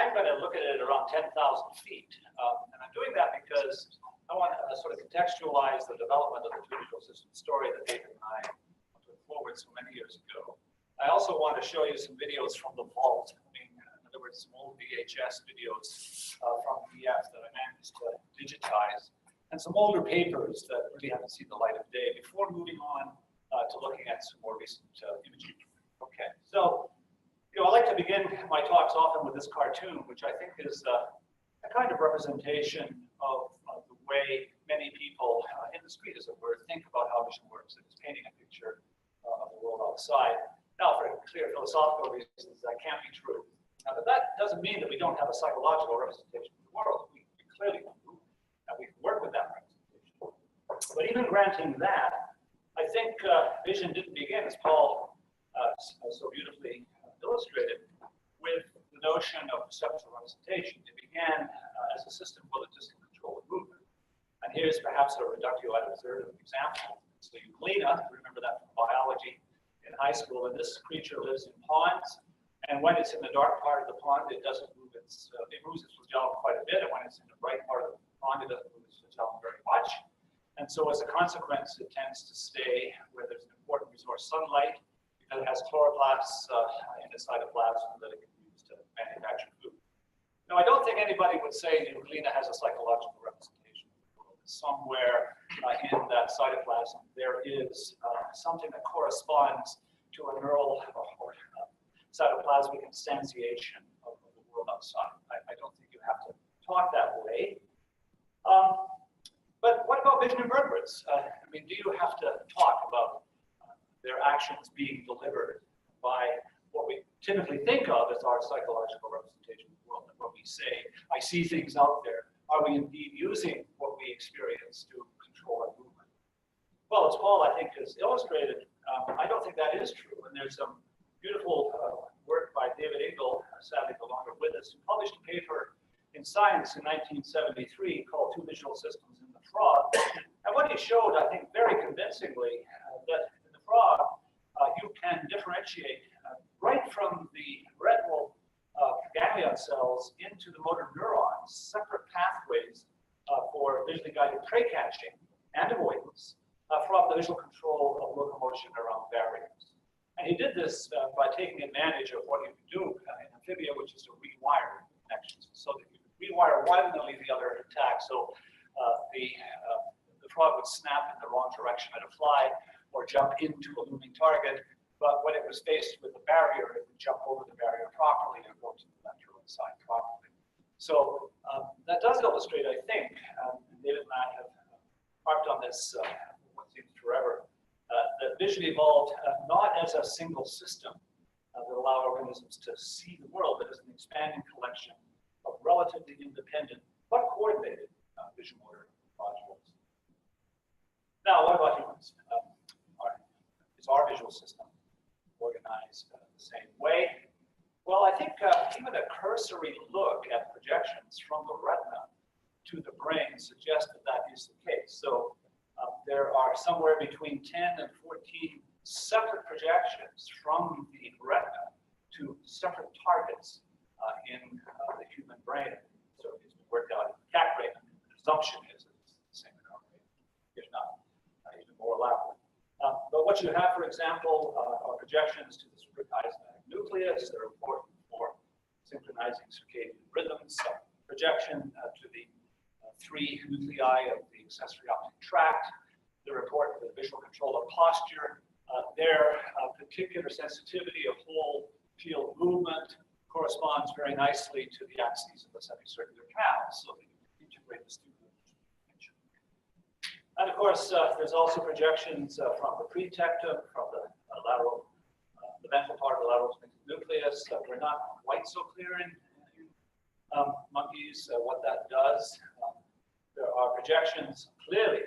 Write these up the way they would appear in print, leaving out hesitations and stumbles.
I'm going to look at it around 10,000 feet. And I'm doing that because I want to sort of contextualize the development of the two visual system story that David and I put forward so many years ago. I also want to show you some videos from the vault. I mean, in other words, some old VHS videos from PF that I managed to digitize, and some older papers that really haven't seen the light of day before moving on to looking at some more recent imaging. Okay, so I like to begin my talks often with this cartoon, which I think is a kind of representation of the way many people in the street, as it were, think about how vision works. It's painting a picture of the world outside. Now, for clear philosophical reasons, that can't be true. But that doesn't mean that we don't have a psychological representation of the world. We clearly do, and we can work with that representation. But even granting that, I think vision didn't begin, as Paul so beautifully illustrated, with the notion of perceptual representation. It began as a system for the distant control of movement. And here's perhaps a reductio ad absurdum example. So euglena, remember that from biology in high school, and this creature lives in ponds. And when it's in the dark part of the pond, it doesn't move it moves its flagellum quite a bit. And when it's in the bright part of the pond, it doesn't move its flagellum very much. And so as a consequence, it tends to stay where there's an important resource, sunlight, because it has chloroplasts in its cytoplasm that it can use to manufacture food. Now, I don't think anybody would say euglena has a psychological representation of the world. Somewhere in that cytoplasm, there is something that corresponds to a neural or cytoplasmic instantiation of the world outside. I don't think you have to talk that way. But what about vision invertebrates? I mean, do you have to talk about their actions being delivered by what we typically think of as our psychological representation of the world? And when we say, I see things out there, are we indeed using what we experience to control our movement? Well, as Paul, I think, has illustrated, I don't think that is true. And there's some beautiful work by David Ingle, sadly no longer with us, who published a paper in Science in 1973 called Two Visual Systems in the Frog. And what he showed, I think, very convincingly, that in the frog, you can differentiate right from the retinal ganglion cells into the motor neurons, separate pathways for visually guided prey catching and avoidance from the visual control of locomotion around barriers. And he did this by taking advantage of what you can do in amphibia, which is to rewire connections, so that you can rewire one and leave the other intact. So the frog would snap in the wrong direction at a fly or jump into a looming target, but when it was faced with a barrier, it would jump over the barrier properly and go to the ventral side properly. So that does illustrate, I think, and David and I have harped on this what seems forever, that vision evolved not as a single system that allowed organisms to see the world, but as an expanding collection of relatively independent but coordinated visuomotor modules. Now, what about humans? Is our visual system organized the same way? Well, I think even a cursory look at projections from the retina to the brain suggests that that is the case. So there are somewhere between 10 and 14 separate projections from the retina to separate targets in the human brain. So it's been worked out in the cat brain. The presumption is it's the same in our brain, if not even more elaborate. But what you have, for example, are projections to the suprachiasmatic nucleus. They're important for synchronizing circadian rhythms. Projection to the three nuclei of the accessory optic tract. They're important for the visual control of posture. Their particular sensitivity of whole field movement corresponds very nicely to the axes of the semicircular canals, so that you can integrate this through the dimension. And of course, there's also projections from the pretectum, from the lateral, the ventral part of the lateral nucleus. We're not quite so clear in monkeys what that does. There are projections clearly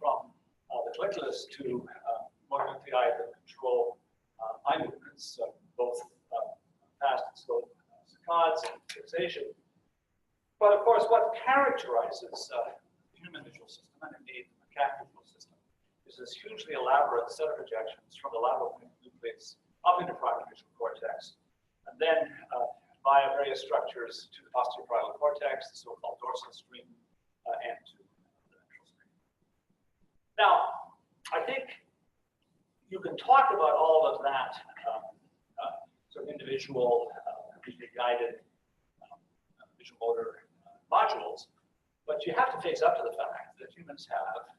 from the colliculus to motor nuclei that control eye movements, both fast and slow saccades and fixation. But of course, what characterizes the human visual system, and indeed the cat visual system, is this hugely elaborate set of projections from the lateral nucleus up into primary visual cortex, and then via various structures to the posterior parietal cortex, the so-called dorsal stream, and to the ventral stream. Now, I think you can talk about all of that sort of individual, visually guided visuomotor modules, but you have to face up to the fact that humans have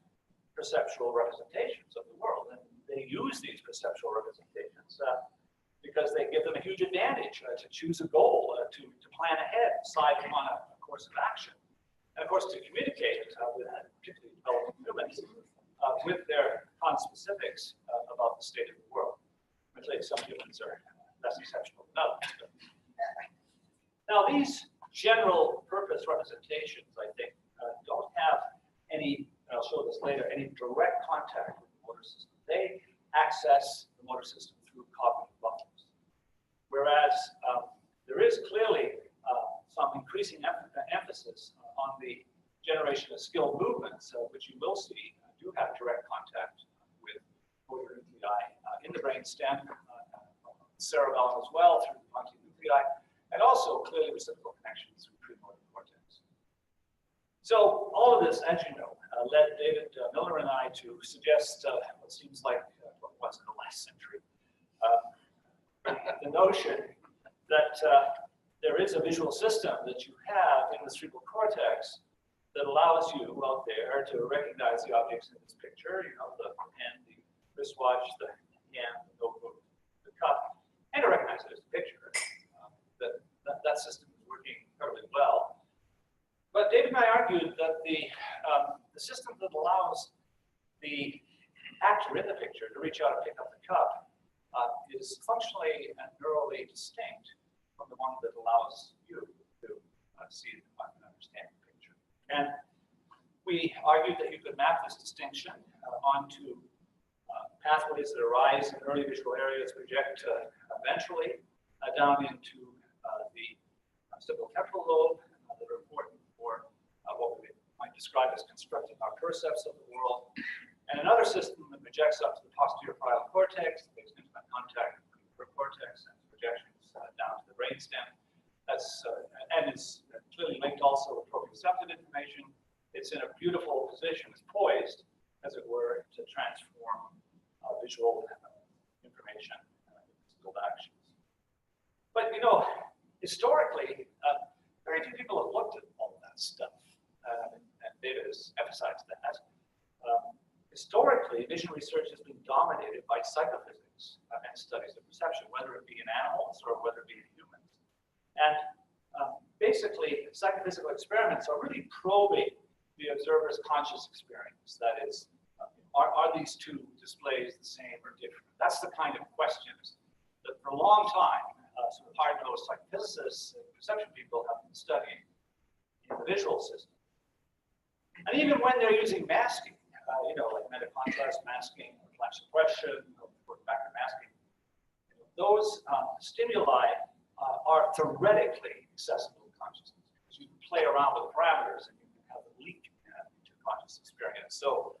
perceptual representations of the world, and they use these perceptual representations because they give them a huge advantage to choose a goal, to plan ahead, decide upon a course of action, and of course to communicate with particularly developing humans with their conspecifics about the state of the world. I tell you, some humans are less exceptional than others. Now, these general purpose representations, I think, don't have any, and I'll show this later, any direct contact with the motor system. They access the motor system through cognitive buffers. Whereas there is clearly some increasing emphasis on the generation of skilled movements, which you will see do have direct contact with motor nuclei in the brainstem, cerebellum as well through the pontine nuclei, and also clearly reciprocal connections through premotor cortex. So all of this, as you know, led David Miller and I to suggest what seems like what was in the last century, the notion that there is a visual system that you have in the cerebral cortex that allows you out there to recognize the objects in this picture, you know, the pen, the wristwatch, the hand, the notebook, the cup, and to recognize it as a picture. That system is working incredibly well. But David and I argued that the system that allows the actor in the picture to reach out and pick up the cup is functionally and neurally distinct from the one that allows you to see and understand the picture. And we argued that you could map this distinction onto pathways that arise in early visual areas, project ventrally down into the occipital temporal lobe that are important for what we might describe as constructing our percepts of the world. And another system that projects up to the posterior parietal cortex, that makes intimate contact with the cortex and projections down to the brainstem. That's and is clearly linked also with proprioceptive information. It's in a beautiful position, it's poised, as it were, to transform visual information into skilled actions. But you know, historically, very few people have looked at all of that stuff, and David has emphasized that. Historically, vision research has been dominated by psychophysics and studies of perception, whether it be in animals or whether it be in humans. And basically, psychophysical experiments are really probing the observer's conscious experience. That is, are these two displays the same or different? That's the kind of questions that for a long time, sort of hard-nosed psychophysicists and perception people have been studying in the visual system. And even when they're using masking, you know, like meta-contrast masking, or flash suppression, or factor masking, those stimuli are theoretically accessible to consciousness. Because you can play around with the parameters and you can have a leak into conscious experience. So,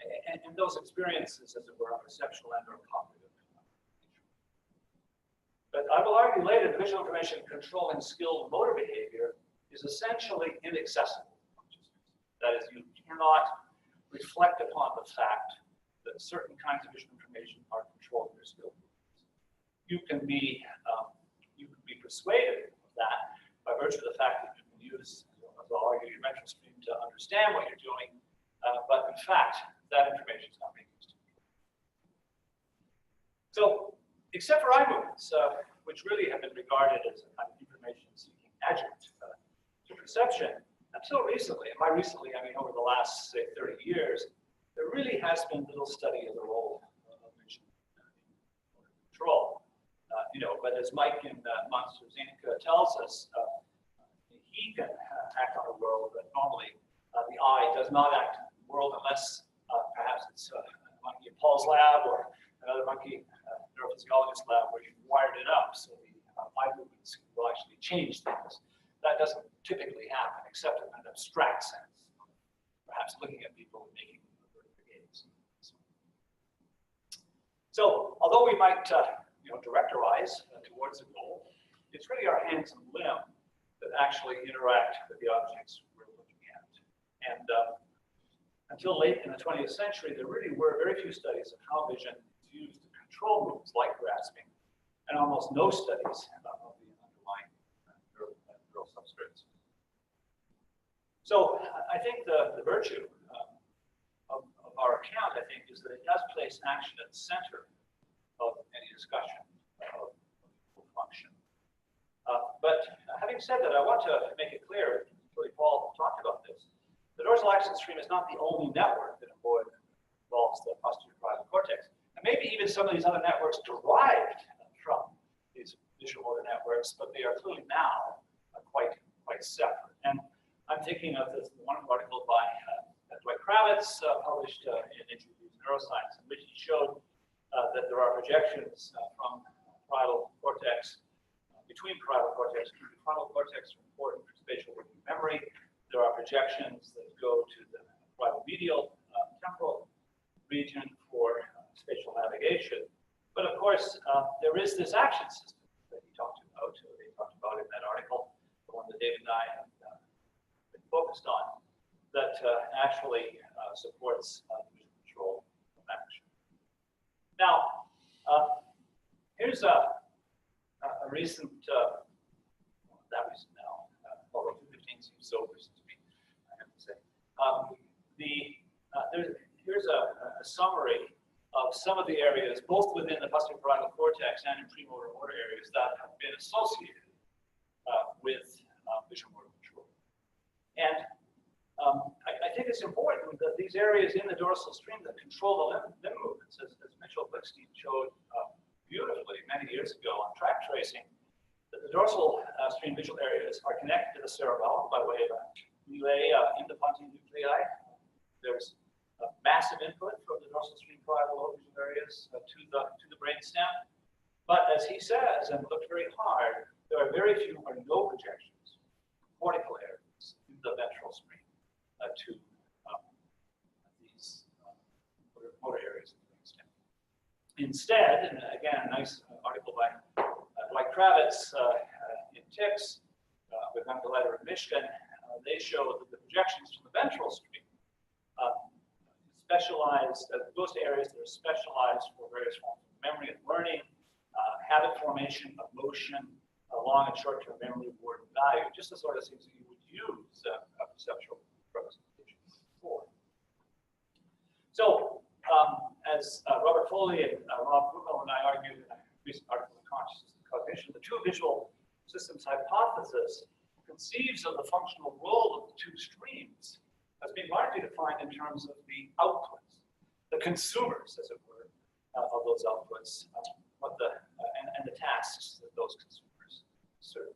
and those experiences, as it were, are perceptual and or cognitive. But I will argue later that visual information controlling skilled motor behavior is essentially inaccessible to consciousness. That is, you cannot reflect upon the fact that certain kinds of visual information are controlled in your skilled movements. You can be persuaded of that by virtue of the fact that you can use, as I'll argue, your ventral stream to understand what you're doing, but in fact, that information is not being used. So, except for eye movements, which really have been regarded as a kind of information-seeking adjunct to perception, until recently, and by recently I mean over the last, say, 30 years, there really has been little study of the role of vision in control. You know, but as Mike in Monsters Inc. tells us, he can act on a world that normally the eye does not act on the world unless perhaps it's a monkey in Paul's lab or another monkey neurophysiologist lab where you've wired it up so the eye movements will actually change things. That doesn't typically happen, except in an abstract sense, perhaps looking at people and making gaze. So, although we might, you know, direct our eyes towards a goal, it's really our hands and limb that actually interact with the objects we're looking at. And until late in the 20th century, there really were very few studies of how vision is used to control movements like grasping, and almost no studies of the underlying neural substrates. So I think the virtue of our account, I think, is that it does place action at the center of any discussion of function. But having said that, I want to make it clear, really Paul talked about this, the dorsal axon stream is not the only network that involves the posterior parietal cortex. And maybe even some of these other networks derived from these visuomotor networks, but they are clearly now quite separate. And I'm thinking of this one article by Dwight Kravitz, published in Introduced Neuroscience, in which he showed that there are projections from parietal cortex, between parietal cortex and prefrontal cortex are important for spatial working memory. There are projections that go to the parietal medial temporal region for spatial navigation. But of course, there is this action system that he talked about, they talked about in that article, the one that David and I have been focused on, that actually supports visual control of action. Now, here's a recent, that recent now, although 2015 seems so recent to me, I have to say. Here's a summary of some of the areas, both within the posterior parietal cortex and in premotor motor areas, that have been associated with visuomotor control. And I think it's important that these areas in the dorsal stream that control the limb movements, as Mitchell Blickstein showed beautifully many years ago on track tracing, that the dorsal stream visual areas are connected to the cerebellum by way of a relay interpontine nuclei. There's a massive input from the dorsal stream parietal lobe visual areas to the brainstem. But as he says, and looked very hard, there are very few or no projections, cortical areas in the ventral stream to these motor areas of the brainstem. Instead, and again, a nice article by Dwight Kravitz in TICS with Melvyn Goodale in Michigan, they show that the projections from the ventral stream specialized, goes to areas that are specialized for various forms of memory and learning, habit formation, emotion, long and short-term memory, word and value, just the sort of things that you would use a perceptual representation for. So, as Robert Foley and Rob Goodale and I argued in a recent article in Consciousness and Cognition, the two visual systems hypothesis conceives of the functional role of the two streams as being largely defined in terms of the outputs, the consumers, as it were, of those outputs, and the tasks that those consumers serve.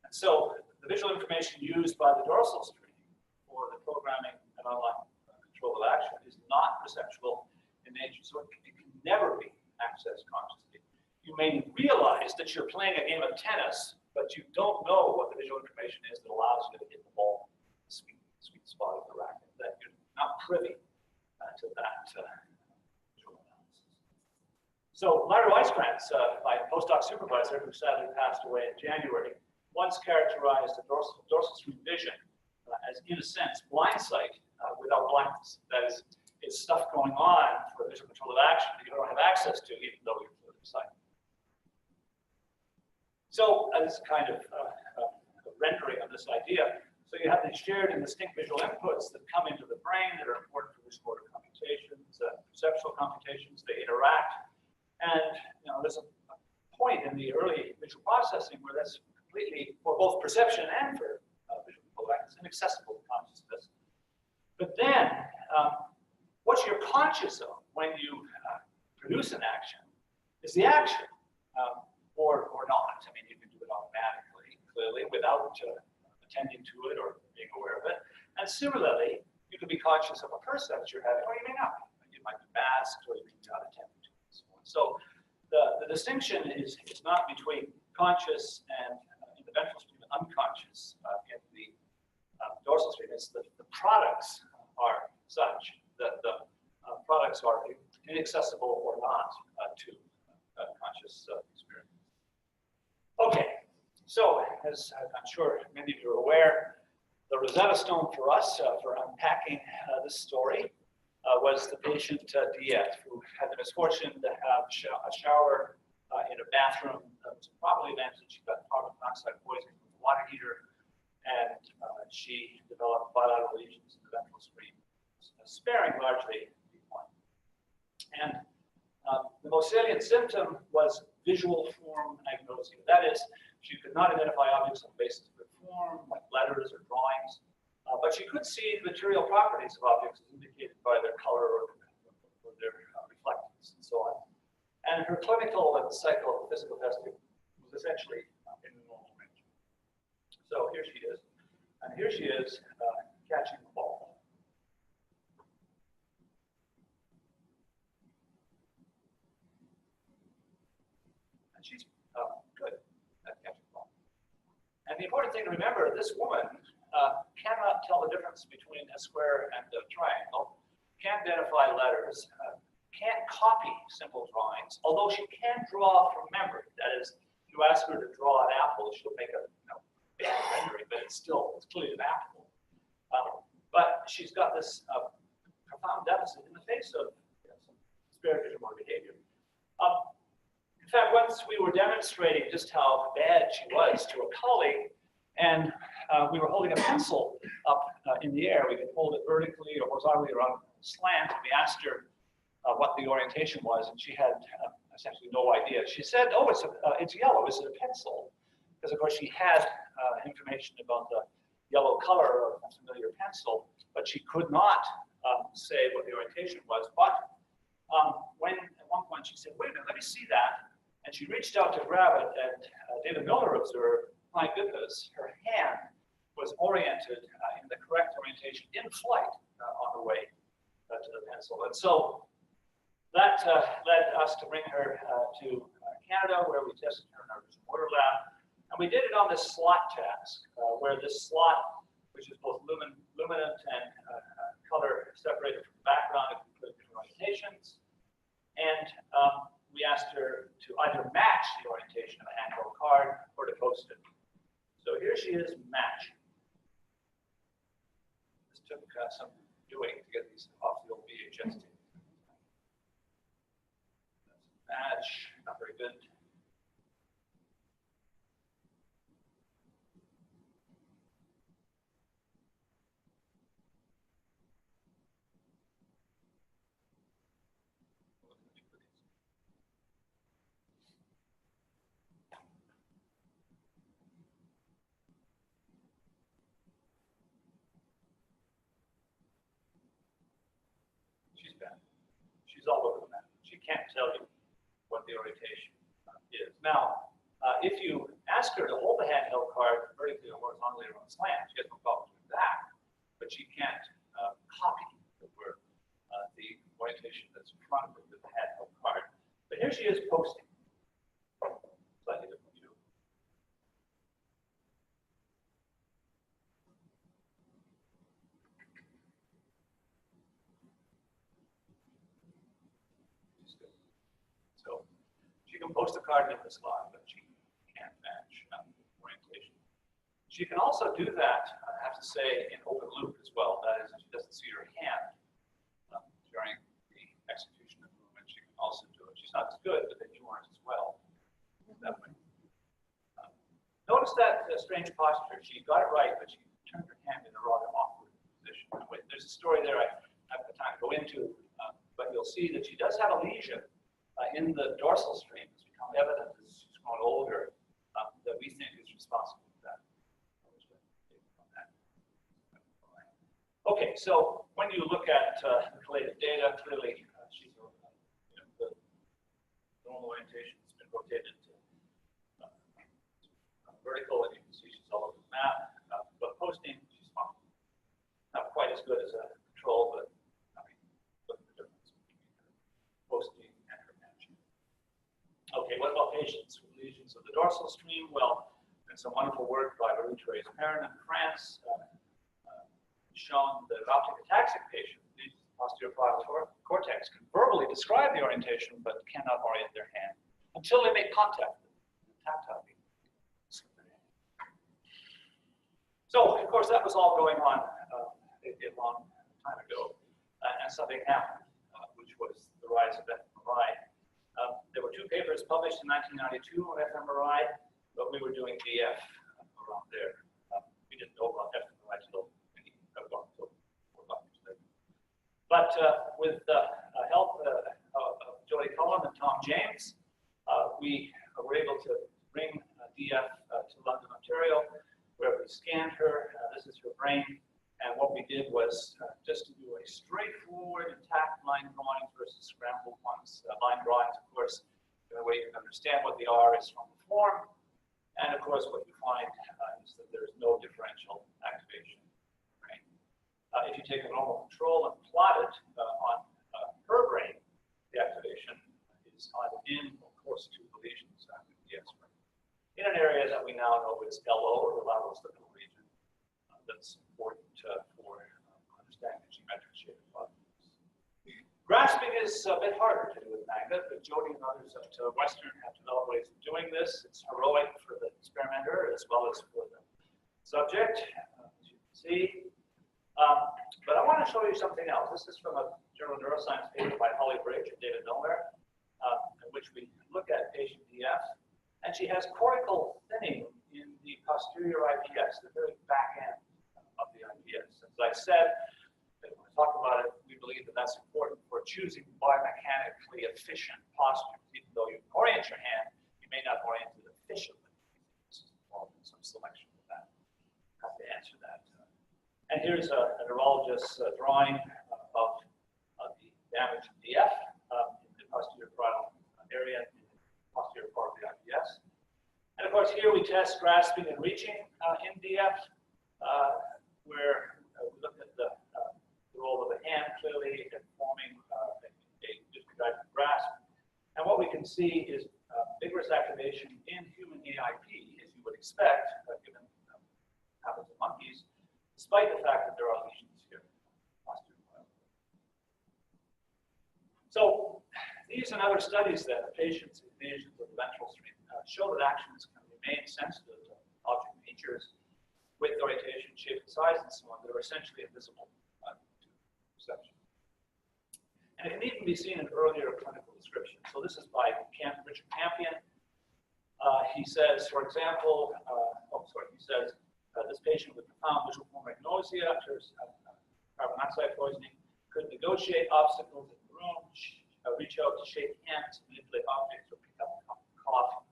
And so the visual information used by the dorsal stream for the programming and online control of action is not perceptual in nature, so it can never be accessed consciously. You may realize that you're playing a game of tennis, but you don't know what the visual information is that allows you to hit the ball in the sweet spot of the racket, that you're not privy to that visual analysis. So Larry Weiskrantz, my postdoc supervisor, who sadly passed away in January, once characterized the dorsal stream vision as, in a sense, blind sight without blindness. That is, it's stuff going on for visual control of action that you don't have access to, even though you're clearly sighted. So this is kind of a rendering of this idea. So you have these shared and distinct visual inputs that come into the brain that are important for visuomotor computations, perceptual computations. They interact, and there's a point in the early visual processing where that's completely, for both perception and for visual control of action, it's inaccessible to consciousness. But then, what you're conscious of when you produce an action is the action, or not. I mean, you can do it automatically, clearly, without attending to it or being aware of it. And similarly, you can be conscious of a percept you're having, or you may not. You might be masked, or you may not attend to it, and so on. So the distinction is not between conscious and in the ventral stream and unconscious in the dorsal stream. It's the products are such that the products are inaccessible or not to conscious experience. Okay, so as I'm sure many of you are aware, the Rosetta Stone for us for unpacking this story was the patient DF, who had the misfortune to have a shower in a bathroom that was improperly vented. She got carbon monoxide poisoning from the water heater, and she developed bilateral lesions in the ventral stream, sparing largely V1. And the most salient symptom was visual form agnosia. That is, she could not identify objects on the basis of their form, like letters or drawings, but she could see the material properties of objects as indicated by their color or their reflectance and so on. And her clinical and psychophysical testing was essentially in the normal range. So here she is, and here she is catching the ball. And she's good at catching the ball. And the important thing to remember, this woman cannot tell the difference between a square and a triangle, can't identify letters, can't copy simple drawings, although she can draw from memory. That is, if you ask her to draw an apple, she'll make a bad rendering, but it's clearly an apple. But she's got this profound deficit in the face of some spared visual behavior. In fact, once we were demonstrating just how bad she was to a colleague, and we were holding a pencil up in the air. We could hold it vertically or horizontally or on a slant. And we asked her what the orientation was, and she had essentially no idea. She said, "Oh, it's yellow. Is it a pencil?" Because of course she had information about the yellow color of a familiar pencil, but she could not say what the orientation was. But when at one point she said, "Wait a minute, let me see that," and she reached out to grab it, and David Miller observed, my goodness, her hand was oriented in the correct orientation in flight on the way to the pencil. And so that led us to bring her to Canada, where we tested her in our visuomotor lab. And we did it on this slot task, where this slot, which is both luminant and color separated from the background, it could put different orientations. And we asked her to either match the orientation of a handheld card or to post it. So here she is, match. This took some doing to get these off the old VHS tape. Match, not very good. She's bad. She's all over the map. She can't tell you what the orientation is. Now, if you ask her to hold the handheld card vertically or horizontally or on a slant, she has no problem doing that, but she can't copy the orientation that's in front of her with the handheld card. But here she is posting. Slightly different view. So she can post a card in the slot, but she can't match orientation. She can also do that, I have to say, in open loop as well. That is, if she doesn't see her hand during the execution of the movement, she can also do it. She's not as good, but then you aren't as well that way. Notice that strange posture. She got it right, but she turned her hand in a rather awkward position. There's a story there I have the time to go into, but you'll see that she does have a lesion in the dorsal stream. It's become evident as she's grown older that we think is responsible for that. Okay, so when you look at the collated data, clearly she's the normal orientation has been rotated to vertical, and you can see she's all over the map. But posting, she's fine. Not quite as good as a control, but I mean, look at the difference between her posting and her matching. Okay, what about patients with lesions of the dorsal stream? Well, there's some wonderful work by Marie-Thérèse Perrin in France, shown that optic ataxic patients, these posterior frontal cortex, can verbally describe the orientation, but cannot orient their hand until they make contact with it, tactile. of course, that was all going on a long time ago, and something happened, which was the rise of fMRI. There were 2 papers published in 1992 on fMRI, but we were doing DF around there. We didn't know about fMRI until maybe about 4 years later. But with the help of Jody Cullen and Tom James, we were able to bring DF to London, Ontario, where we scanned her. This is her brain. And what we did was just to do a straightforward intact line drawings versus scrambled ones. Line drawings, of course, the way you can understand what they are is from the form. And of course, what you find is that there's no differential activation. Right? If you take a normal control and plot it on her brain, the activation is either in or close to the lesions with the X-ray. In an area that we now know is LO, or the lateral-occipital region, that's important for understanding the geometric shape of objects. Grasping is a bit harder to do with magnet, but Jody and others at Western have developed ways of doing this. It's heroic for the experimenter as well as for the subject, as you can see. But I want to show you something else. This is from a journal of neuroscience paper by Holly Bridge and David Milner, in which we look at patient DF. And she has cortical thinning in the posterior IPS, the very back end of the IPS. As I said, when we talk about it, we believe that that's important for choosing biomechanically efficient postures. Even though you orient your hand, you may not orient it efficiently. This is involved in some selection of that. I have to answer that. And here's a neurologist's drawing of the damage of DF in the posterior parietal area, in the posterior part of the IPS. And of course, here we test grasping and reaching in DF, where we look at the role of the hand clearly in forming a discrete grasp. And what we can see is vigorous activation in human AIP, as you would expect, given habits of monkeys, despite the fact that there are lesions here. So these and other studies that patients with lesions of the ventral stream show that actions can remain sensitive to object features with orientation, shape, and size, and so on, that are essentially invisible to perception. And it can even be seen in earlier clinical descriptions. So this is by Richard Campion. He says, for example, he says, this patient with profound visual pulmonary nausea after carbon monoxide poisoning could negotiate obstacles in the room, reach out to shake hands, manipulate objects, or pick up a cup of coffee,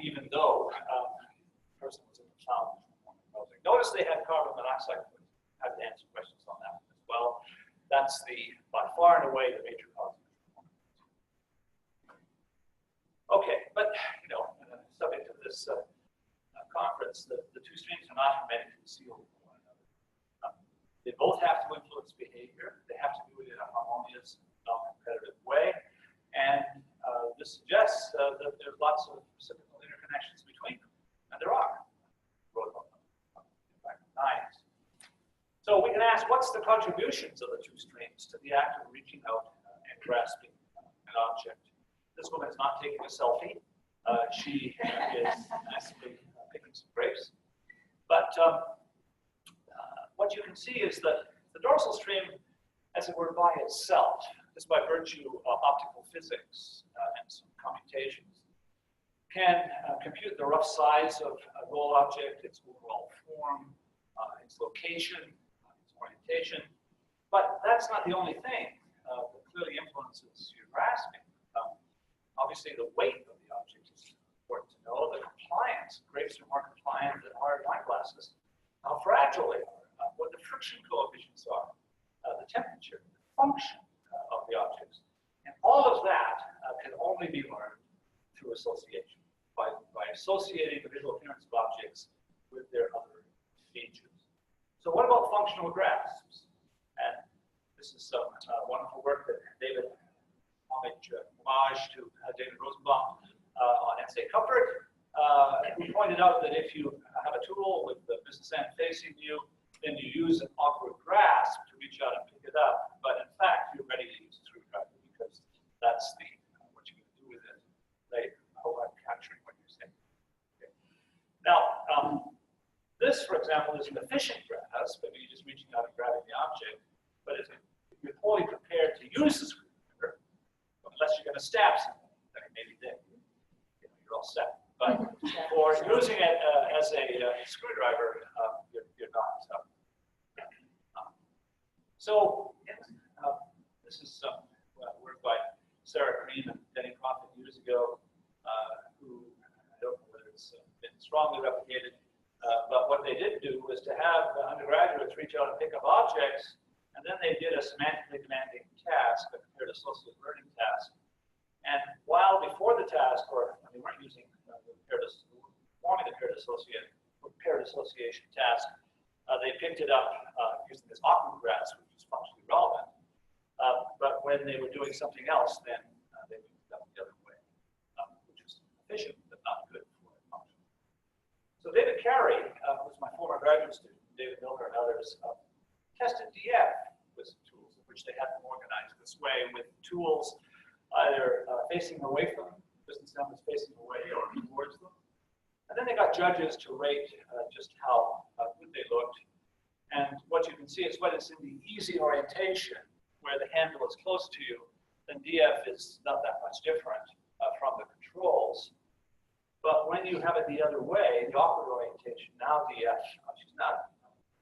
even though the person was in profound visual pulmonary nausea. Notice they had carbon monoxide poisoning. I have to answer questions on that as well. That's by far and away the major cause of visual pulmonary nausea. Okay, but subject to this conference, the two streams are not hermetically sealed with one another. They both have to influence behavior. They have to do it in a harmonious, non-competitive way. And this suggests that there's lots of reciprocal interconnections between them. And there are. In fact, 9. So we can ask, what's the contributions of the two streams to the act of reaching out and grasping an object? This woman is not taking a selfie. She is nicely picking some grapes. But what you can see is that the dorsal stream, as it were, by itself, just by virtue of optical physics and some computations, can compute the rough size of a goal object, its overall form, its location, its orientation. But that's not the only thing that clearly influences your grasping. Obviously, the weight of the object is important to know. The compliance, grapes are more compliant than hard wine glasses. How fragile they are, what the friction coefficients are, the temperature, the function of the objects. And all of that can only be learned through association, by associating the visual appearance of objects with their other features. So what about functional grasps? And this is some wonderful work that David, homage to David Rosenbaum on NSA Comfort. We pointed out that if you have a tool with the business end facing you, then you use an awkward grasp to reach out and pick it up. But in fact, you're ready to use a screwdriver because that's what you're going to do with it later. I hope I'm capturing what you're saying. Okay. Now, this this, for example, is an efficient grasp. Maybe you're just reaching out and grabbing the object. But if you're fully prepared to use the screwdriver, unless you're going to stab someone, maybe then you're all set. But for using it as a screwdriver, you're not. So this is some work by Sarah Cream and Denny Crawford years ago, who I don't know whether it's been strongly replicated, but what they did do was to have undergraduates reach out and pick up objects, and then they did a semantically demanding task, a compared associative learning task. And while before the task, or they weren't using forming the paired association task, they picked it up using this awkward grasp, which is functionally relevant. But when they were doing something else, then they moved it up the other way, which is efficient but not good for a function. So David Carey, who was my former graduate student, David Miller and others, tested DF with some tools in which they had them organized this way with tools either facing away from them, business numbers facing away or towards them. And then they got judges to rate just how good they looked. And what you can see is when it's in the easy orientation, where the handle is close to you, then DF is not that much different from the controls. But when you have it the other way, the awkward orientation, now DF, she's not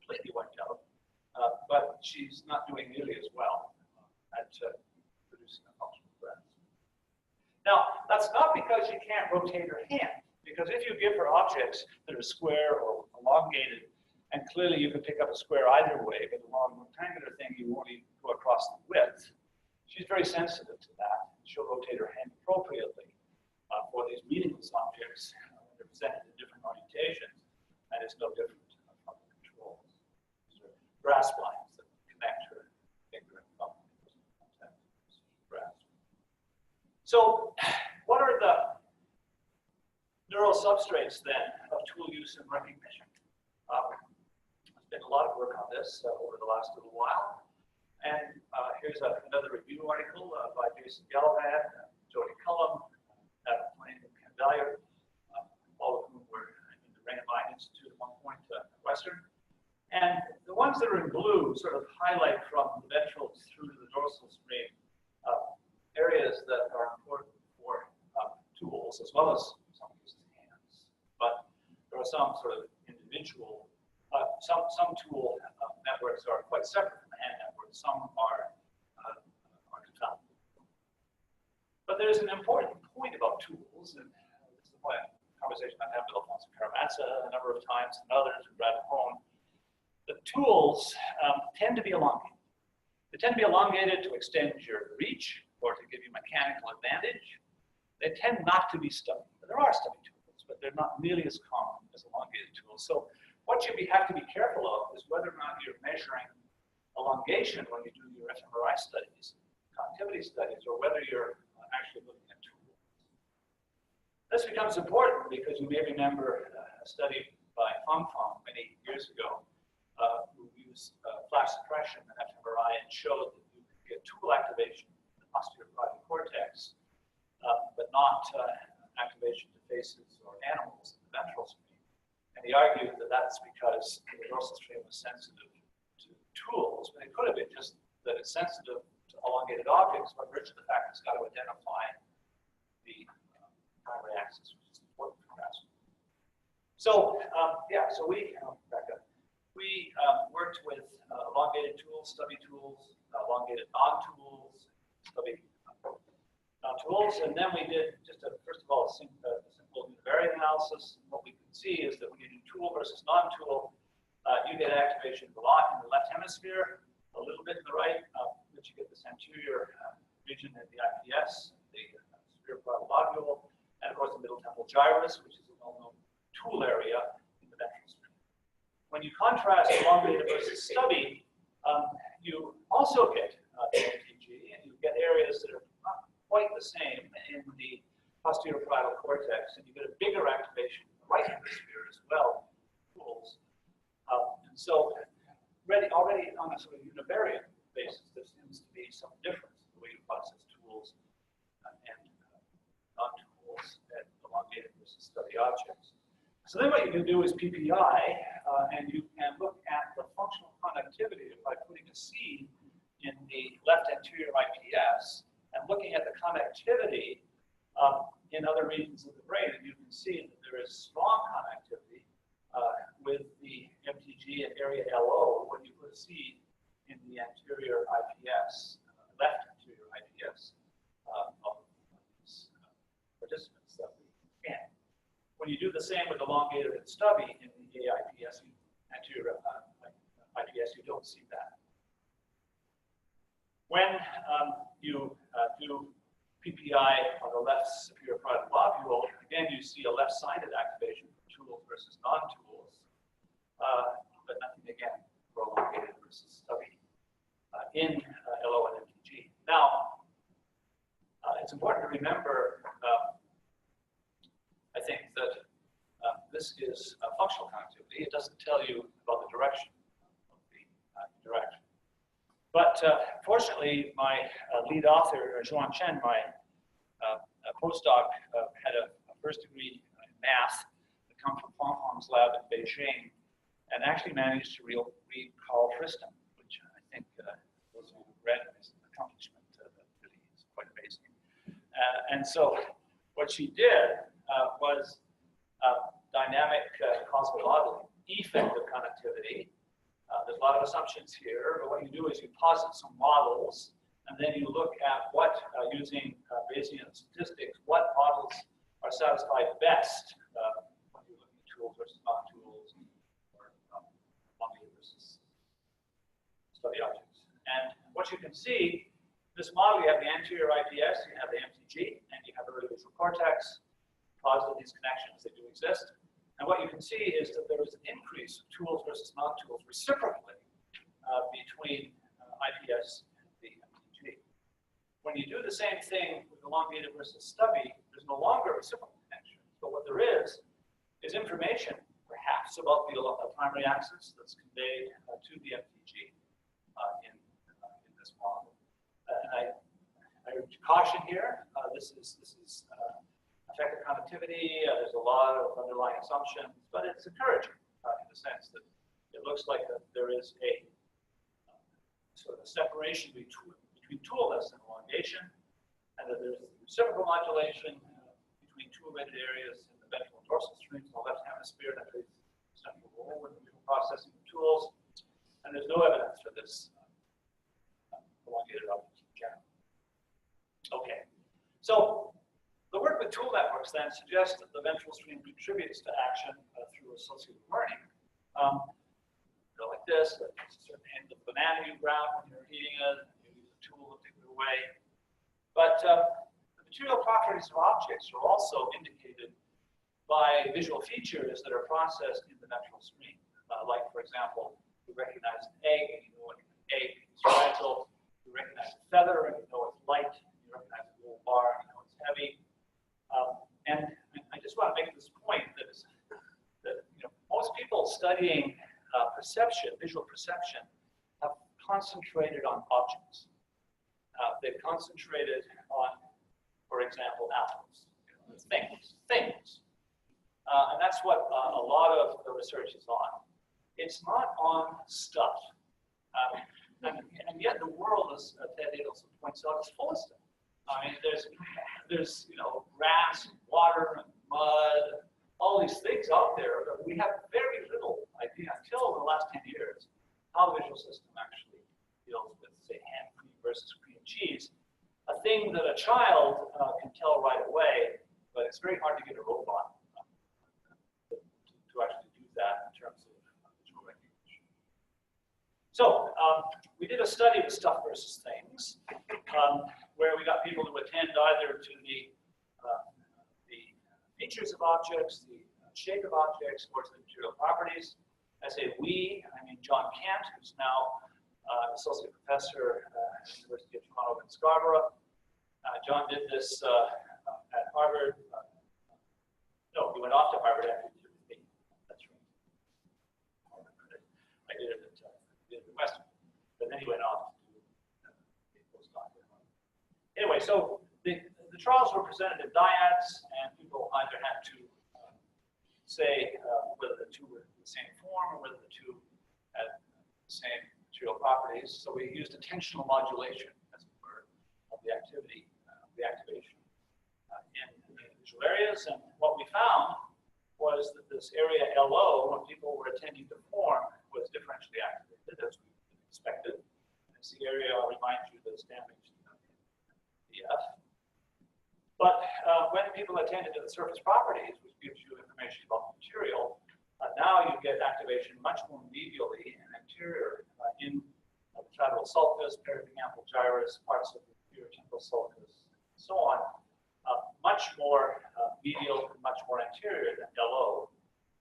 completely wiped out, but she's not doing nearly as well at producing a functional grasp. Now, that's not because you can't rotate her hand, because if you give her objects that are square or elongated, and clearly you can pick up a square either way, but a long rectangular thing, you won't even go across the width. She's very sensitive to that. She'll rotate her hand appropriately for these meaningless objects when they're presented in different orientations, and it's no different from the controls. These are grasp lines that connect her finger and thumb. So, what are the neural substrates then of tool use and recognition? There's been a lot of work on this over the last little while. And here's another review article by Jason Gallivan, Jody Cullum, Adam Plain, and Ken Valier, all of whom were in the Rain and Mind Institute at one point at Western. And the ones that are in blue sort of highlight from the ventral through to the dorsal stream areas that are important for tools, as well as some cases hands. But there are some sort of individual, some tool networks are quite separate from the hand networks. Some are confounded. But there's an important point about tools, and this is a conversation I've had with Alfonso Caramatza a number of times, and others, and Brad Cohn. The tools tend to be elongated. They tend to be elongated to extend your reach or to give you mechanical advantage. They tend not to be stubby. There are stubby tools, but they're not nearly as common as elongated tools. So what you have to be careful of is whether or not you're measuring elongation when you do your fMRI studies, connectivity studies, or whether you're actually looking at tools. This becomes important because you may remember a study by Fong Fong many years ago who used flash suppression in fMRI and showed that you could get tool activation in the posterior parietal cortex, but not activation to faces or animals in the ventral stream. And he argued that that's because the dorsal stream was sensitive to tools, but it could have been just that it's sensitive to elongated objects by virtue of the fact it's got to identify the primary axis, which is important for grasping. So, so we, back up. We worked with elongated tools, stubby tools, elongated non-tools, stubby non-tools, and then we did just first of all, a simple univariate analysis. What we can see is that when you do tool versus non-tool, you get activation a lot in the left hemisphere, a little bit in the right, but you get this anterior region in the IPS, the superior lobule, and of course the middle temporal gyrus, which is a well-known tool area in the ventral stream. When you contrast elongated versus stubby, you also get ATG, and you get areas that are not quite the same in the posterior parietal cortex, and you get a bigger activation in the right hemisphere as well. Tools. And so, already on a sort of univariate basis, there seems to be some difference in the way you process tools and non-tools and elongated versus stubby objects. So then what you can do is PPI and you can look at the functional conductivity by putting a C in the left anterior IPS and looking at the conductivity in other regions of the brain, and you can see that there is strong conductivity with the MTG and area LO when you put a C in the anterior IPS, left anterior IPS of these participants that we scan. When you do the same with elongated and stubby in the AIPS, anterior IPS, you don't see that. When you do PPI on the left superior parietal lobule, again, you see a left-sided activation for tools versus non-tools, but nothing again for elongated versus stubby in LO and MTG. Now, it's important to remember, I think, that this is functional conductivity. It doesn't tell you about the direction of the interaction. But fortunately, my lead author, Zhuang Chen, my postdoc, had a first degree in math that come from Fang Hong's lab in Beijing, and actually managed to read Carl Friston, which I think those who read his accomplishment that really is quite amazing. And so what she did was dynamic causal modeling, effective conductivity. There's a lot of assumptions here, but what you do is you posit some models, and then you look at what, using Bayesian statistics, what models are satisfied best when you're looking at tools versus non-tools, or elongated versus stubby objects. And what you can see, this model, you have the anterior IPS, you have the MTG, and you have the early visual cortex. Positive these connections, they do exist. And what you can see is that there is an increase of tools versus non-tools reciprocally between IPS and the MTG. When you do the same thing with elongated versus stubby, there's no longer a reciprocal connection. But what there is information, perhaps, about the primary axis that's conveyed to the MTG in this model. And I urge caution here. This is effective conductivity. There's a lot of underlying assumptions, but it's encouraging in the sense that it looks like that there is a sort of a separation between toolless and elongation, and that there's reciprocal modulation between tool-related areas in the ventral and dorsal streams in the left hemisphere that plays a central role in the visual processing of tools, and there's no evidence for this elongated objects in general. Okay, so the work with tool networks then suggests that the ventral stream contributes to action through associative learning. Go like this, there's a certain end of the banana you grab when you're eating it, you use a tool to take it away. But the material properties of objects are also indicated by visual features that are processed in the ventral stream. Like, for example, you recognize an egg, and you know an egg is fragile. You recognize a feather, and you know it's light. You recognize a little bar, and you know it's heavy. And I just want to make this point that most people studying perception, visual perception, have concentrated on objects. They've concentrated on, for example, apples, things. And that's what a lot of the research is on. It's not on stuff. And yet the world, as Ted Adelson points out, is full of stuff. I mean, there's grass, and water, and mud, all these things out there that we have very little idea until the last 10 years how the visual system actually deals with, say, hand cream versus cream cheese. A thing that a child can tell right away, but it's very hard to get a robot to actually do that in terms of visual recognition. So we did a study of stuff versus things, where we got people to attend either to the features of objects, the shape of objects, or to the material properties. I say we, I mean John Kent, who's now associate professor at the University of Toronto in Scarborough. John did this at Harvard. No, he went off to Harvard after he did it. That's right. I did it at Western, but then he went off to do a postdoc at Harvard. Anyway, so the trials were presented in dyads, and people either had to say whether the two were in the same form or whether properties. So we used attentional modulation, as it were, of the activity, the activation in the visual areas. And what we found was that this area LO, when people were attending to form, was differentially activated, as we expected. As the area, I'll remind you, that's damaged in DF. But when people attended to the surface properties, which gives you information about the material, now you get activation much more medially and anterior in the lateral sulcus, pericampal gyrus, parts of the inferior temporal sulcus, and so on. Much more medial and much more anterior than LO.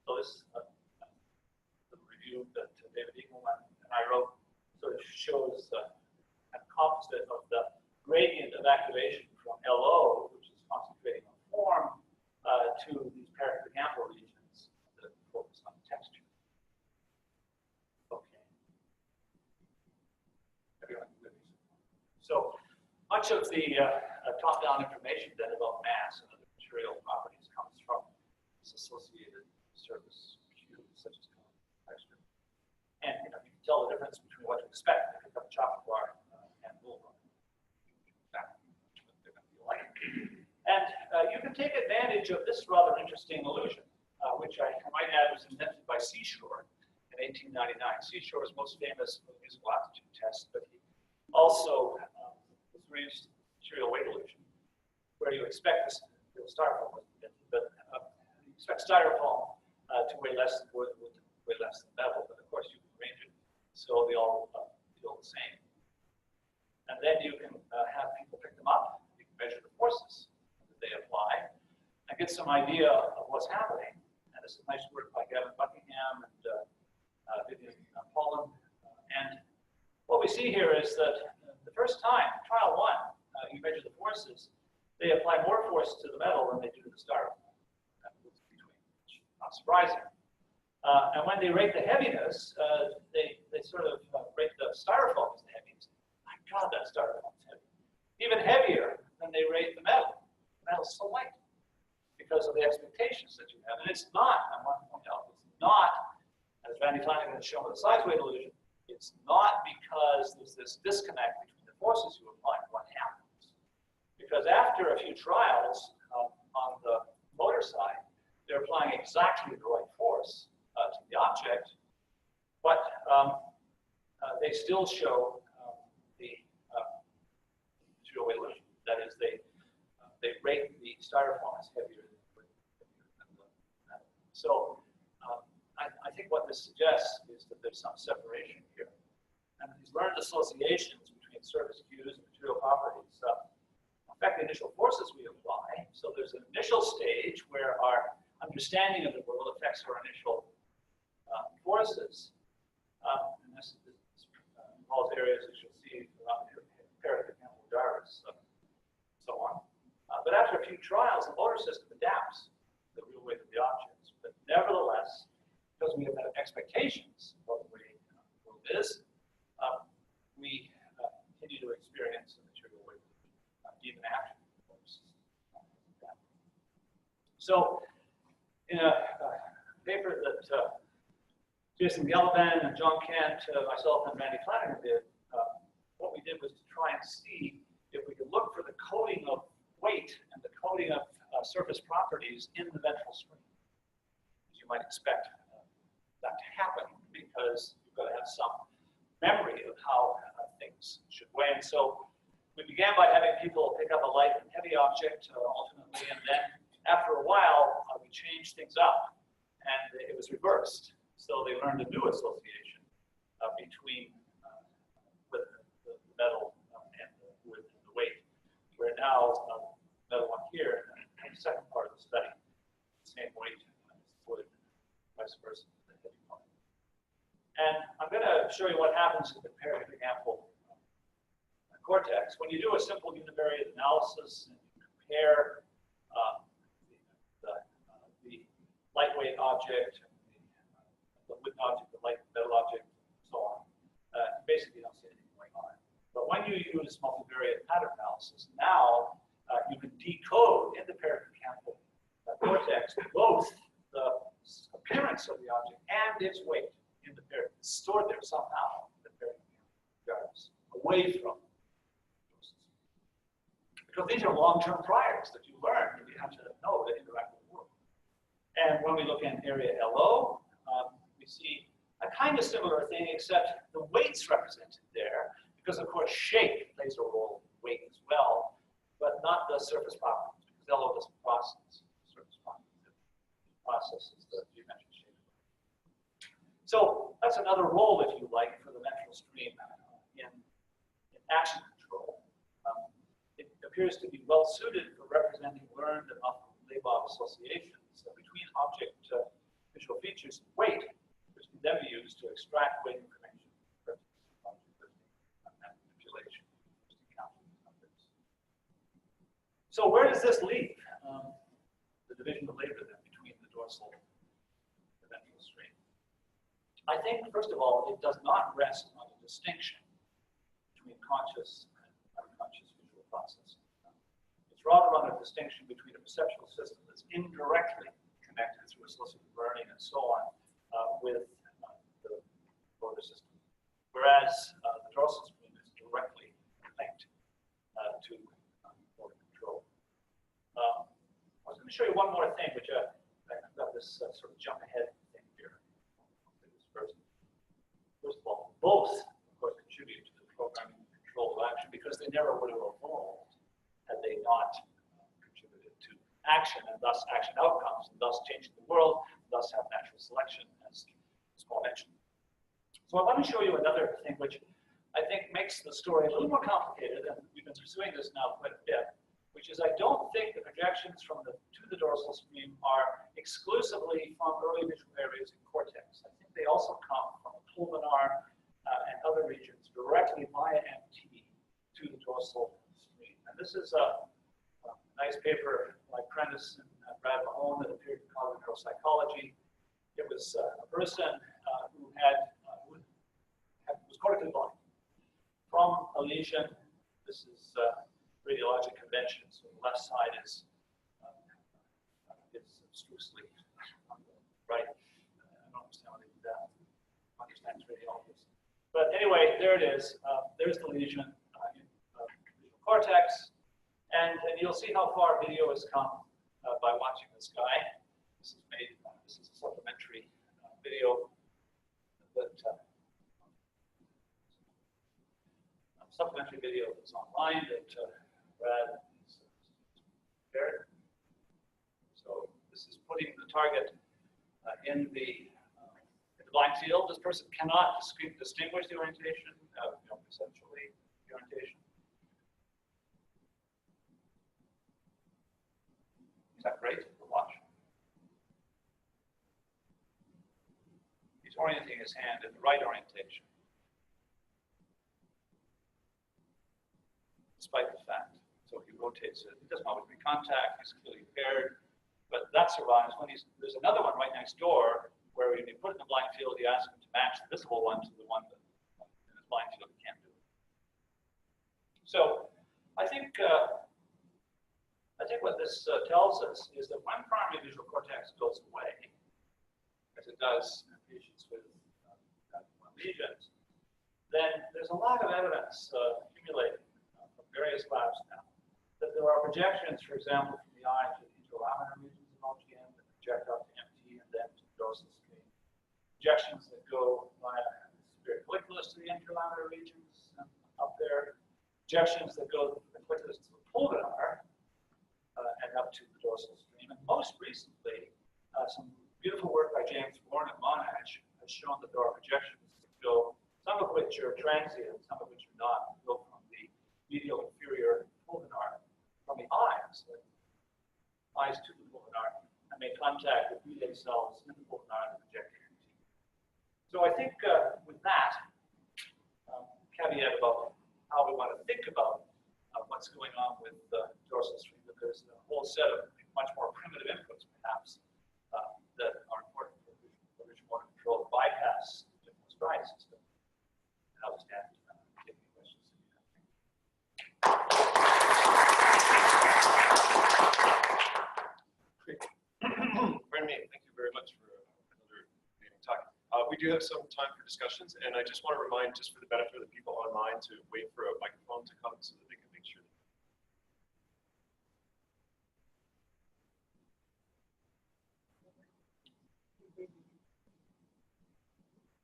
So this the review that David Eagleman and I wrote sort of shows a composite of the gradient of activation from LO, which is concentrating on form, to these pericampal regions that focus on texture. Okay. Everyone good? So much of the top-down information then about mass and other material properties comes from this associated surface cues, such as texture. And you can tell the difference between what to expect if you pick up a chocolate bar and bullfrog. And you can take advantage of this rather interesting illusion, which I might add was invented by Seashore in 1899. Seashore is most famous for the musical aptitude test, but he also was raised material weight illusion, where you expect this styrofoam, but you expect styrofoam to weigh less than wood, wood to weigh less than metal, but of course you can arrange it so they all feel the same. And then you can have people pick them up, you can measure the forces that they apply, and get some idea of what's happening. And this is nice work by Gavin Buckingham and Vivian Pollan. And what we see here is that the first time, trial one, you measure the forces, they apply more force to the metal than they do to the styrofoam. Not surprising. And when they rate the heaviness, they sort of rate the styrofoam as the heaviest. My God, that styrofoam is heavy. Even heavier than they rate the metal. The metal's so light because of the expectations that you have. And it's not, I want to point out, it's not, as Randy Flanagan has shown with the size weight illusion, it's not because there's this disconnect between the forces you apply and what happens. Because after a few trials on the motor side, they're applying exactly the right force to the object, but they still show the material weight illusion. That is, they rate the styrofoam as heavier than the metal. So I think what this suggests is that there's some separation here. And these learned associations between surface cues and material properties affect the initial forces we apply. So there's an initial stage where our understanding of the world affects our initial forces. And this involves areas, as you'll see, around the pericampal gyrus, so on. But after a few trials, the motor system adapts to the real weight of the objects. But nevertheless, because we have expectations of the way the world is, we continue to experience the material weight even after the motor system. So, in a paper that Jason Gallivan and John Kent, myself and Randy Flanagan did, what we did was to try and see if we could look for the coding of weight and the coding of surface properties in the ventral stream. As you might expect that to happen, because you've got to have some memory of how things should weigh. And so we began by having people pick up a light and heavy object alternately, and then after a while, we changed things up, and it was reversed. So they learned a new association between with the metal and the wood and the weight, where now metal one here, and the second part of the study, the same weight as wood, vice versa, the heavy part. And I'm going to show you what happens in the pericampal cortex. When you do a simple univariate analysis and you compare the lightweight object, the wooden object, the light metal object, and so on, basically you don't see anything going on. But when you use multivariate pattern analysis, now you can decode in the pericampal cortex both the appearance of the object and its weight in the pericampal. It's stored there somehow in the pericampal away from dorsal. Because these are long-term priors that you learn and you have to know to interact with the world. And when we look in area LO, we see a kind of similar thing, except the weight's represented there, because of course shape plays a role in weight as well, but not the surface properties, because LO doesn't process surface properties. It processes the geometric shape. So that's another role, if you like, for the ventral stream in action control. It appears to be well suited for representing learned and often Labov associations between object visual features and weight, which can then be used to extract weight information from manipulation. So where does this leave the division of labor then between the dorsal and the ventral stream? I think, first of all, it does not rest on a distinction between conscious and unconscious visual processing. It's rather on a distinction between a perceptual system that's indirectly connected through associative learning and so on with the motor system, whereas the dorsal stream is directly linked to motor control. I was going to show you one more thing, which I've got this sort of jump ahead thing here. First of all, both, of course, contribute to the programming and control of action because they never would have evolved had they not contributed to action and thus action outcomes and thus changing the world, thus have natural selection, as Paul mentioned. So I want to show you another thing which I think makes the story a little more complicated, and we've been pursuing this now quite a bit, which is I don't think the projections to the dorsal stream are exclusively from early visual areas in cortex. I think they also come from the pulvinar and other regions directly via MT to the dorsal stream. And this is a nice paper by Prentice and Brad Mahone that appeared in Cognitive Neuropsychology. It was a person who was cortically blind from a lesion. This is radiologic convention, so the left side is abstrusely on the right. I don't understand why they do that. Understand it's radiologist. But anyway, there it is. There's the lesion in the visual cortex. And you'll see how far video has come by watching this guy. This is a supplementary video that that's online that Brad is prepared. So this is putting the target in the blind field. This person cannot distinguish the orientation, essentially the orientation. Is that great to watch? He's orienting his hand in the right orientation, despite the fact. So he rotates it. He doesn't always make contact. He's clearly impaired, but that survives. There's another one right next door where when you put it in the blind field, you ask him to match the visible one to the one that in his blind field he can't do. So I think what this tells us is that when primary visual cortex goes away, as it does in patients with lesions, then there's a lot of evidence accumulated from various labs now that there are projections, for example, from the eye to the interlaminar regions of OGM that project out to MT and then to the dorsal stream. Projections that go via the superior colliculus to the interlaminar regions up there. Projections that go from the colliculus to the pulvinar and up to the dorsal stream. And most recently, some beautiful work by James Bourne at Monash has shown that there are projections that go, some of which are transient, some of which are not, go from the medial inferior pulvinar, from the eyes to the pulvinar, and make contact with mediate cells in the pulvinar and project MT. So I think with that caveat about how we want to think about what's going on with the dorsal stream, that there's a whole set of much more primitive inputs, perhaps, that are important for visuomotor control to bypass the different stride system. And I'll stand take any questions. Great. Brandon, thank you very much for another amazing talk. we do have some time for discussions, and I just want to remind, just for the benefit of the people online, to wait for a microphone to come so that they can make sure.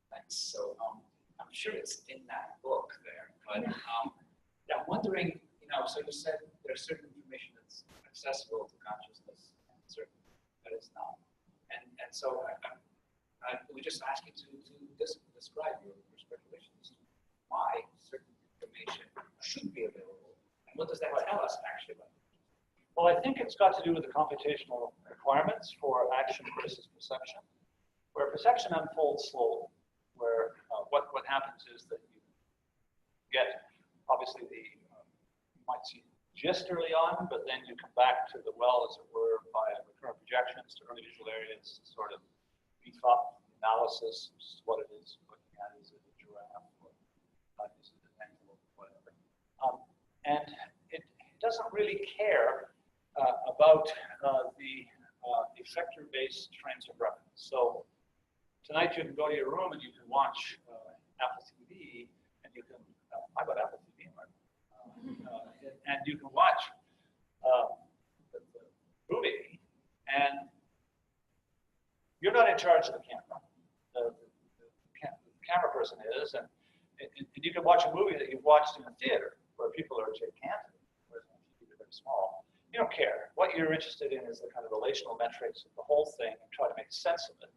Thanks. So I'm sure it's in that book there, but yeah, I'm wondering, so you said there's certain information that's accessible to consciousness and certain that is not. And so we just ask you to describe your speculations, why certain information should be available, and what does that tell us actually about it? Well, I think it's got to do with the computational requirements for action versus perception, where perception unfolds slowly, where what happens is that you get, obviously, you might see gist early on, but then you come back to the well, as it were, by recurrent projections to early visual areas, sort of beef up analysis, which is what it is looking at. Is it a giraffe or is it an antelope, whatever. And it doesn't really care about the effector-based frames of reference. So tonight you can go to your room and you can watch Apple TV, and you can, I got Apple TV, right? And you can watch the movie, and you're not in charge of the camera. The camera person is, and you can watch a movie that you've watched in a theater where people are gigantic, whereas on TV they're very small. You don't care. What you're interested in is the kind of relational metrics of the whole thing and try to make sense of it.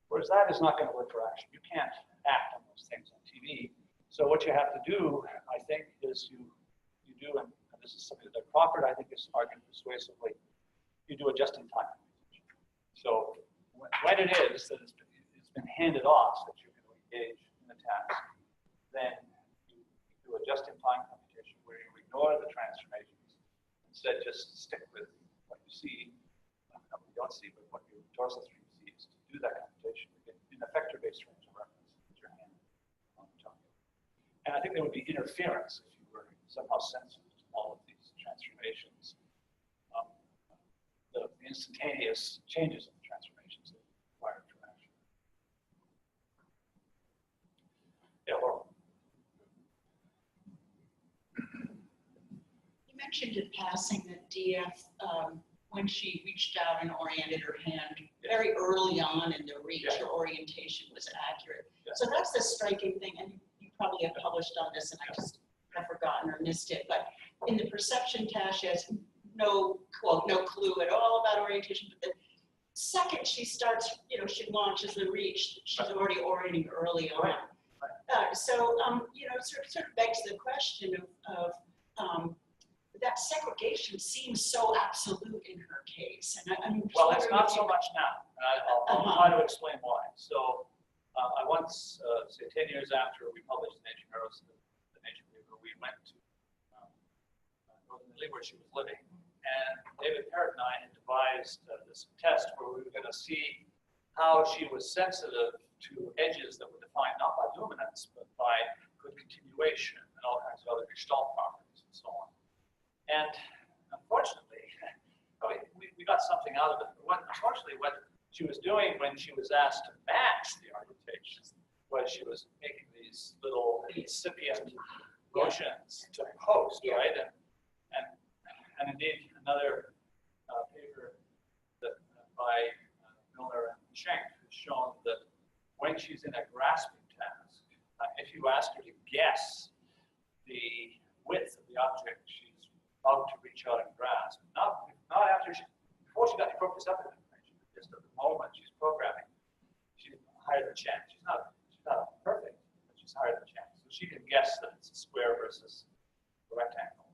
Whereas that is not going to work for action. You can't act on those things on TV. So what you have to do, I think, is you do, and this is something that Crawford, I think, is arguing persuasively, you do a just-in-time. So when it is that it's been handed off that you're going to engage in the task, then you do a just-in-time computation where you ignore the transformations. Instead, just stick with what you see, not what you don't see, but what your dorsal stream sees to do that computation in effector-based range of reference with your hand on the tongue. And I think there would be interference if you were somehow sensitive to all of these transformations, the instantaneous changes in the transformations that require interaction. Yeah, Laurel. You mentioned in passing that DF, when she reached out and oriented her hand very early on in the reach, her orientation was accurate. So that's the striking thing, and you probably have published on this, and I just have forgotten or missed it. But in the perception task, she has no clue at all about orientation. But the second she starts, she launches the reach, she's already orienting early on. So, sort of begs the question of that segregation seems so absolute in her case. And I'm well, it's not so much now. I'll try to explain why. So I once, say 10 years after we published Nature Heroes, the Nature paper, we went to Northern Italy where she was living. And David Parrott and I had devised this test where we were going to see how she was sensitive to edges that were defined not by luminance, but by good continuation and all kinds of other Gestalt properties and so on. And unfortunately, we got something out of it. Unfortunately, what she was doing when she was asked to match the orientation was she was making these little incipient motions to post, right? And indeed, another paper that by Miller and Schenk has shown that when she's in a grasping task, if you ask her to guess the width of the object she's about to reach out and grasp, not after before she got the proprioceptive information, just at the moment she's programming, she's higher than chance. She's not perfect, but she's higher than chance. So she can guess that it's a square versus a rectangle.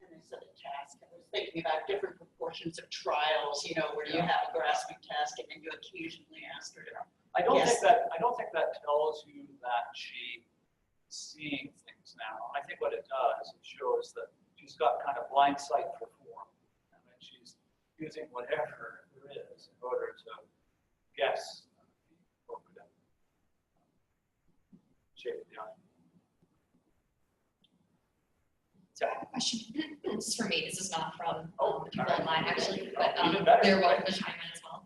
And this other task, I was thinking about different proportions of trials, where you have a grasping task and then you occasionally ask her to. I don't think that tells you that she's seeing things now. I think what it does, it shows that she's got kind of blind sight for form, and then she's using whatever there is in order to guess the appropriate shape of the eye. So I have a question. This is for me. This is not from the people online, actually, but Even better, they're right? welcome to chime in as well.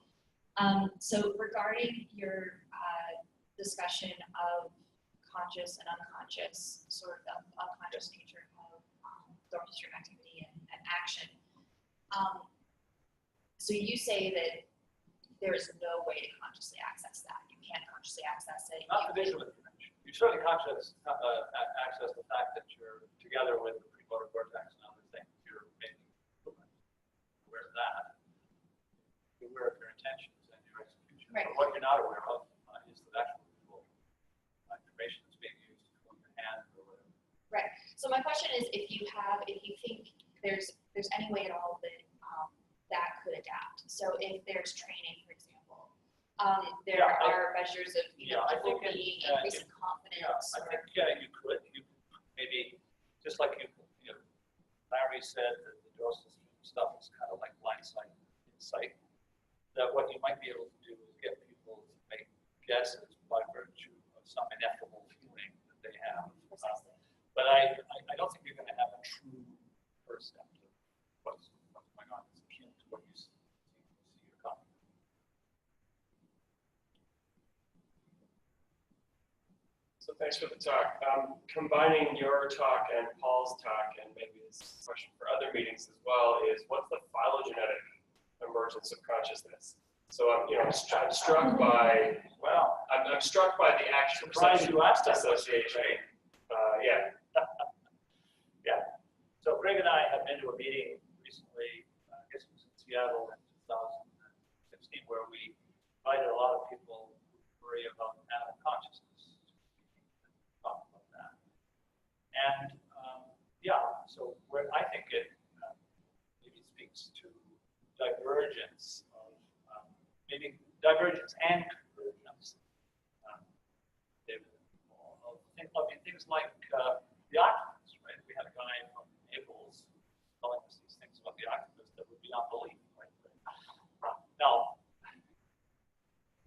So regarding your discussion of conscious and unconscious, sort of unconscious nature of dorsal stream activity and action. So you say that there is no way to consciously access that. You can't consciously access it. Not the visual information. You certainly access the fact that you're together with the premotor cortex and other things. You're making movement. Aware of that. You're aware of your intentions and your execution. Right. But what you're not aware of is the actual visual information that's being used to hold your hand or whatever. Right. So my question is, if you think there's any way at all that that could adapt. So if there's training, for example, there are measures of people being increasing confidence. I think you could. You maybe just like Larry said that the dorsal stream stuff is kind of like blindsight insight. That what you might be able to do is get people to make guesses by virtue of some ineffable feeling that they have. But I don't think you're going to have a true perception of what's going on. It's akin to what you see your company. So thanks for the talk. Combining your talk and Paul's talk, and maybe this is a question for other meetings as well, is what's the phylogenetic emergence of consciousness? So I'm struck by I'm struck by the actual Surprised you asked that association. Yeah. Yeah. So Greg and I have been to a meeting recently, I guess it was in Seattle in 2016, where we invited a lot of people who worry about animal consciousness. Talk about that. And so where I think it maybe speaks to divergence of maybe divergence and convergence. Things like the octopus, right? We had a guy from Naples telling us these things about the octopus that would be unbelief, right? Now,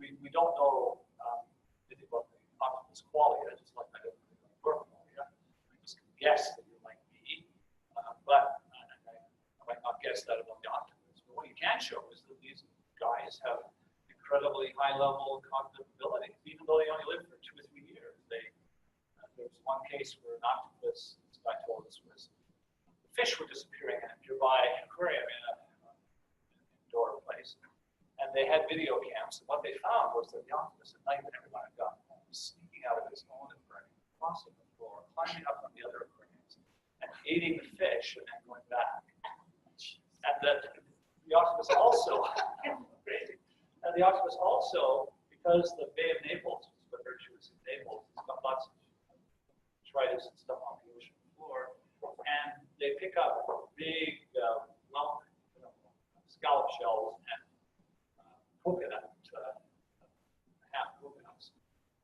we don't know anything about the octopus qualia, just like I don't know the bird qualia. I just guess that you might be, but I might not guess that about the octopus. But what you can show is that these guys have incredibly high level of cognitive ability, even though they only live for 2 or 3 years. There was one case where an octopus, this guy told us, the fish were disappearing in a nearby aquarium in an indoor place. And they had video cams. And what they found was that the octopus at night, when everyone had gotten home, was sneaking out of his own aquarium, crossing the floor, climbing up on the other aquariums, and eating the fish and then going back. And the octopus also, and the octopus also, because the Bay of Naples is what virtue is in Naples, it's got lots of detritus and stuff on the ocean floor, and they pick up big lump scallop shells and coconut, half coconuts,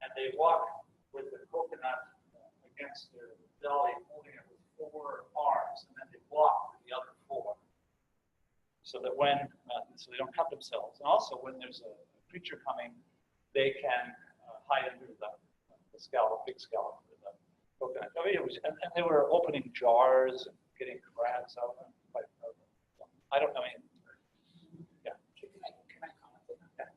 and they walk with the coconut against their belly, holding it with 4 arms, and then they walk with the other 4, so that when so they don't cut themselves, and also when there's a creature coming, they can hide under the scallop, big scallop. Okay. I mean, and they were opening jars and getting crabs out of them. I don't know. I mean, yeah. Can I comment on that?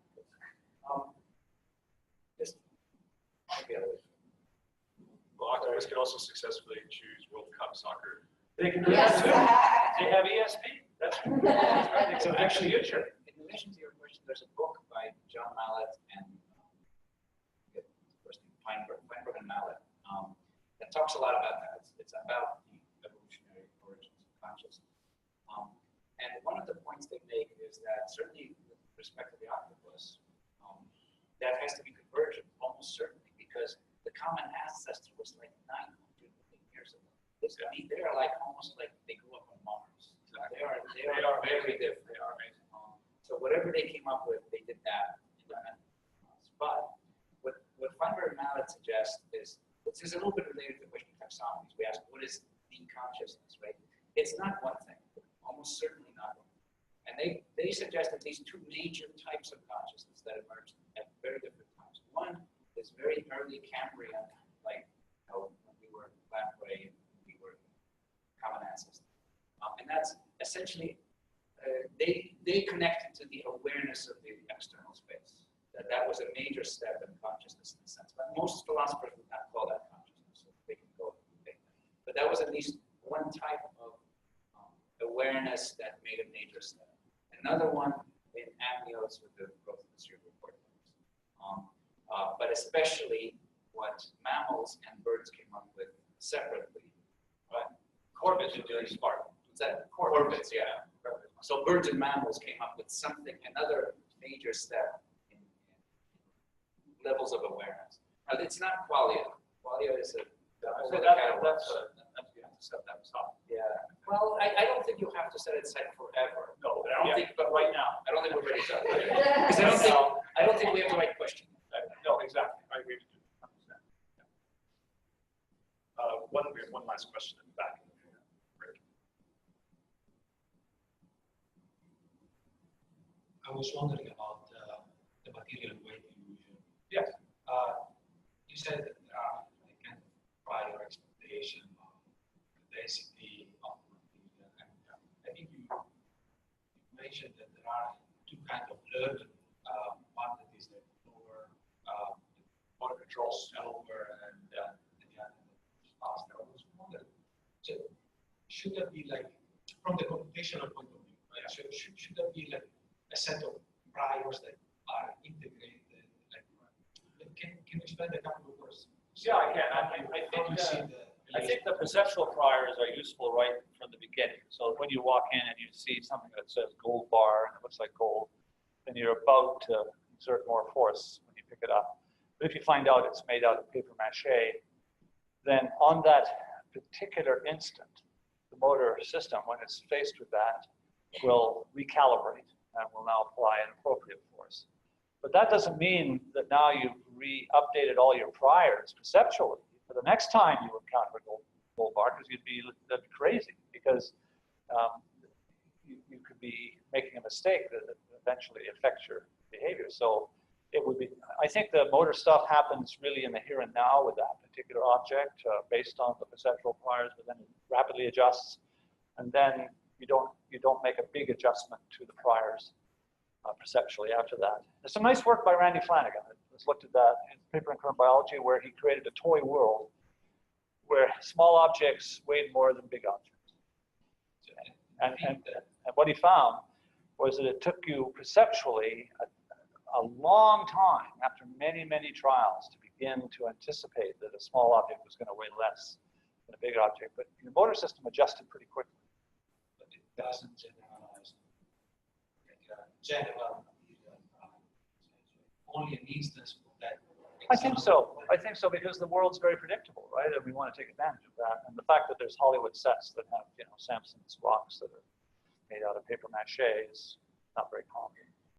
Well, octopus can also successfully choose World Cup soccer. They can do that too. They have ESP. That's right. So actually, future. In relation to your question, there's a book by John Mallett and Feinberg and Mallett. That talks a lot about that. It's about the evolutionary origins of consciousness. And one of the points they make is that certainly with respect to the octopus, that has to be convergent, almost certainly, because the common ancestor was like 900 million years ago. They're like almost like they grew up on Mars. They are very different. They are amazing. So whatever they came up with, they did that independently. But what Feinberg and Mallett suggest is, this is a little bit related to the question of taxonomies. We ask, what is the consciousness, right? It's not one thing, almost certainly not one. And they suggest at least 2 major types of consciousness that emerged at very different times. One is very early Cambrian, like when we were lamprey, we were common ancestors. And that's essentially, they connected to the awareness of the external space. That was a major step in consciousness in the sense most philosophers would not call that consciousness. So they can go big. But that was at least one type of awareness that made a major step. Another one in amnios with the growth of the cerebral cortex. But especially what mammals and birds came up with separately. Right? Corvids are doing smart. What's that? Corvids, yeah. So birds and mammals came up with something, another major step in levels of awareness. Now, it's not qualia. Qualia is a So you have to set that aside. yeah. Well, I don't think you have to set it aside forever. No, But I don't think, but right now. I don't think we're ready to. Because I don't think we have the right question. No, exactly. I agree with you. We have one last question in the back. I was wondering about the material weight illusion. Yes. You said that there are like kind of prior expectation of the density of material, and I think you mentioned that there are two kinds of learning. One that is the lower motor control, slower, and the other that is faster. I was wondering, so should that be like from the computational point of view? Right? So should that be like a set of priors that are integrated? Like, can you explain a couple of words? Yeah, I can. I think the perceptual priors are useful right from the beginning. So when you walk in and you see something that says gold bar and it looks like gold, then you're about to exert more force when you pick it up. But if you find out it's made out of paper mache, then on that particular instant, the motor system, when it's faced with that, will recalibrate and will now apply an appropriate force. But that doesn't mean that now you've updated all your priors perceptually for the next time you encounter a gold bar, because that'd be crazy, because you could be making a mistake that eventually affects your behavior. So it would be, I think the motor stuff happens really in the here and now with that particular object based on the perceptual priors, but then it rapidly adjusts, and then you don't make a big adjustment to the priors perceptually after that. There's some nice work by Randy Flanagan. Let's looked at that in paper in current biology, where he created a toy world where small objects weighed more than big objects. And what he found was that it took you perceptually a long time, after many, many trials, to begin to anticipate that a small object was going to weigh less than a big object. But your motor system adjusted pretty quickly. But it doesn't generalize. General, only an instance of that. I think so. I think so, because the world's very predictable, right? And we want to take advantage of that. And the fact that there's Hollywood sets that have, Samson's rocks that are made out of paper mache is not very common.